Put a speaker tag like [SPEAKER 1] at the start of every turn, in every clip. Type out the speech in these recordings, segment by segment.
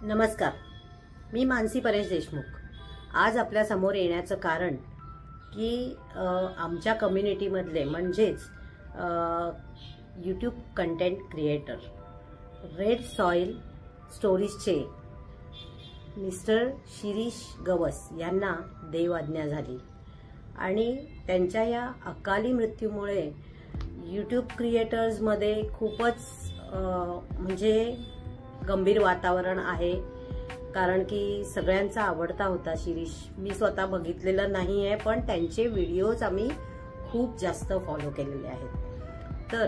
[SPEAKER 1] नमस्कार, मी मानसी परेश देशमुख। आज आपल्या समोर येण्याचं कारण की आमच्या कम्युनिटीमधले म्हणजेच YouTube content creator red soil स्टोरीजचे मिस्टर शिरीष गवस यांना देवआज्ञा झाली आणि त्यांच्या या अकाली मृत्यूमुळे यूट्यूब क्रिएटर्समध्ये खूपच म्हणजे गंभीर वातावरण आहे। कारण की सगळ्यांचा आवडता होता शिरीष। मी स्वतः बघितलेलं नाही आहे, पण त्यांचे व्हिडिओज आम्ही खूप जास्त फॉलो केलेले आहेत। तर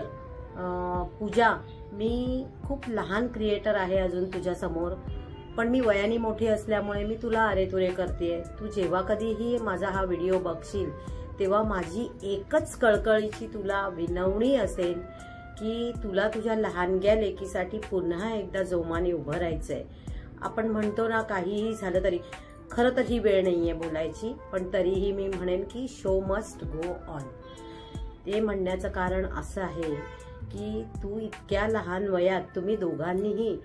[SPEAKER 1] पूजा, मी खूप लहान क्रिएटर आहे अजून तुझ्या समोर, पण मी वयाने मोठी असल्यामुळे मी तुला अरेतुरे करतेय। तू जेव्हा कधीही माझा हा व्हिडिओ बघशील तेव्हा माझी एकच कळकळीची तुला विनवणी असेल की तुला तुझ्या लहानग्या लेकीसाठी पुन्हा एकदा जोमाने उभं राहायचंय। आपण म्हणतो ना, काहीही झालं तरी, खरं तर ही वेळ नाहीये बोलायची, पण तरीही मी म्हणेन की शो मस्ट गो ऑन। ते म्हणण्याचं कारण असं आहे की तू इतक्या लहान वयात तुम्ही दोघांनीही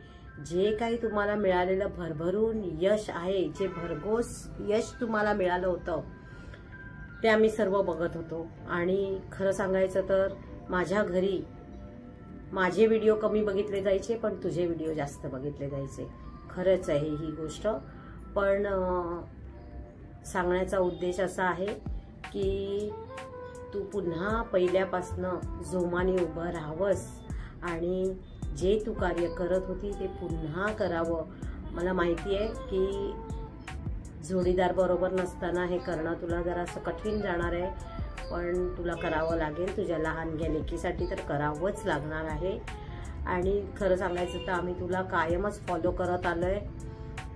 [SPEAKER 1] जे काही तुम्हाला मिळालेलं भरभरून यश आहे, जे भरघोस यश तुम्हाला मिळालं होतं ते आम्ही सर्व बघत होतो। आणि खरं सांगायचं तर माझ्या घरी माझे व्हिडिओ कमी बघितले जायचे, पण तुझे व्हिडिओ जास्त बघितले जायचे। खरंच आहे ही गोष्ट, पण सांगण्याचा उद्देश असा आहे की तू पुन्हा पहिल्यापासनं जोमाने उभं राहावंस आणि जे तू कार्य करत होती ते पुन्हा करावं। मला माहिती आहे की जोडीदार बरोबर नसताना हे करणं तुला जरा असं कठीण जाणार आहे, पण तुला करावं लागेल। तुझ्या लहानग्या लेकीसाठी तर करावंच लागणार आहे। आणि खरं सांगायचं तर आम्ही तुला कायमच फॉलो करत आलोय।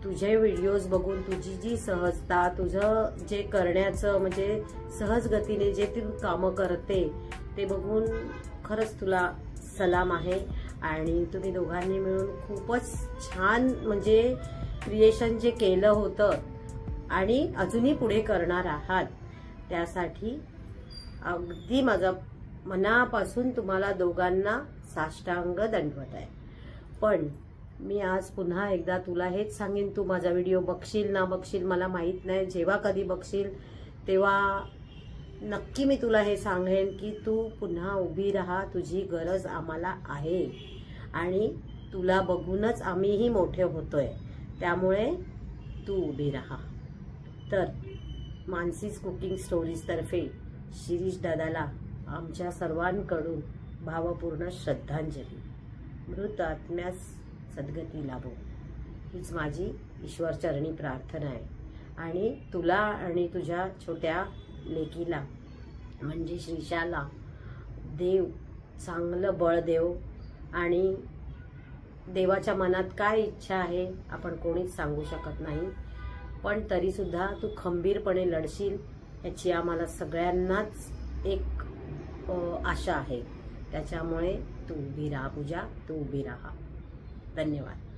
[SPEAKER 1] तुझे व्हिडिओज बघून तुझी जी सहजता, तुझं जे करण्याचं म्हणजे सहज गतीने जे तू कामं करते ते बघून खरंच तुला सलाम आहे। आणि तुम्ही दोघांनी मिळून खूपच छान म्हणजे क्रिएशन जे केलं होतं आणि अजूनही पुढे करणार आहात, त्यासाठी अगदी माझा मनापासून तुम्हाला दोघांना साष्टांग दंडवत आहे। पण मी आज पुन्हा एकदा तुला हेच सांगेन, तू माझा व्हिडिओ बघशील ना बघशील मला माहित नाही, जेव्हा कधी बघशील तेव्हा नक्की मी तुला हे सांगेन की तू पुन्हा उभी राहा। तुझी गरज आम्हाला आहे आणि तुला बघूनच आम्हीही मोठे होतोय, त्यामुळे तू उभी राहा। तर मानसीज कुकिंग स्टोरीज तर्फे शिरीष दादाला आमच्या सर्वांकडून भावपूर्ण श्रद्धांजली। मृत आत्म्यास सद्गती लाभो हीच माझी ईश्वरचरणी प्रार्थना आहे। आणि तुला आणि तुझ्या छोट्या लेकीला म्हणजे श्रीषाला देव चांगलं बळ देव। आणि देवाच्या मनात काय इच्छा आहे आपण कोणीच सांगू शकत नाही, पण तरी सुद्धा तू खंबीरपणे लढशील याची आम्हाला सगळ्यांनाच एक आशा आहे। त्याच्यामुळे तू उभी राहा पूजा, तू उभी राहा। धन्यवाद।